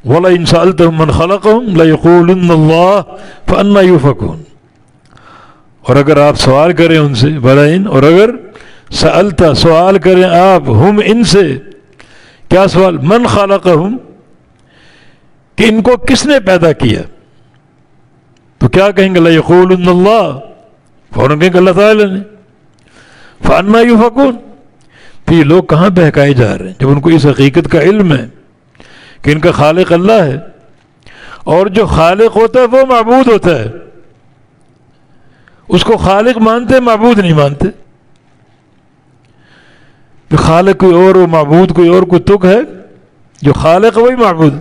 وَلَئِنْ سَأَلْتَهُمْ مَنْ خَلَقَهُمْ لَيَقُولُنَّ اللَّهُ فَأَنَّىٰ يُؤْفَكُونَ۔ اور اگر آپ سوال کریں ان سے، وَلَئِنْ، اور اگر سألتا سوال کریں آپ ہم ان سے، کیا سوال؟ من خلقہم، کہ ان کو کس نے پیدا کیا، تو کیا کہیں گے؟ لَيَقُولُنَّ اللَّهُ، فوراً کہیں گے اللہ تعالیٰ نے۔ فَأَنَّىٰ يُؤْفَكُونَ، تو یہ لوگ کہاں بہکائے جا رہے ہیں جب ان کو اس حقیقت کا علم ہے کہ ان کا خالق اللہ ہے، اور جو خالق ہوتا ہے وہ معبود ہوتا ہے، اس کو خالق مانتے، معبود نہیں مانتے۔ کہ خالق کوئی اور و معبود کوئی اور، کوئی تک ہے؟ جو خالق ہے وہی معبود،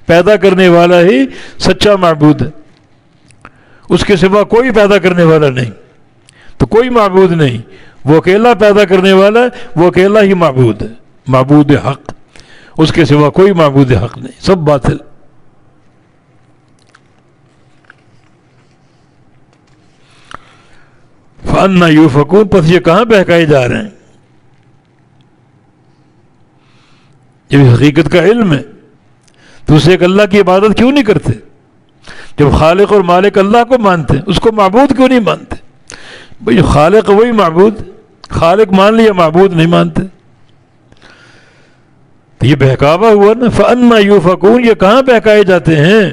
پیدا کرنے والا ہی سچا معبود ہے، اس کے سوا کوئی پیدا کرنے والا نہیں، تو کوئی معبود نہیں، وہ اکیلا پیدا کرنے والا ہے، وہ اکیلا ہی معبود ہے، معبود حق، اس کے سوا کوئی معبود حق نہیں، سب باطل۔ فَأَنَّىٰ يُؤْفَكُونَ، پس یہ کہاں بہکائے جا رہے ہیں؟ جب حقیقت کا علم ہے تو اسے ایک اللہ کی عبادت کیوں نہیں کرتے؟ جب خالق اور مالک اللہ کو مانتے ہیں، اس کو معبود کیوں نہیں مانتے؟ بھئی خالق وہی معبود، خالق مان لیا، معبود نہیں مانتے، تو یہ بہکاوا ہوا نا۔ فَأَنَّىٰ يُؤْفَكُونَ، یہ کہاں بہکائے جاتے ہیں؟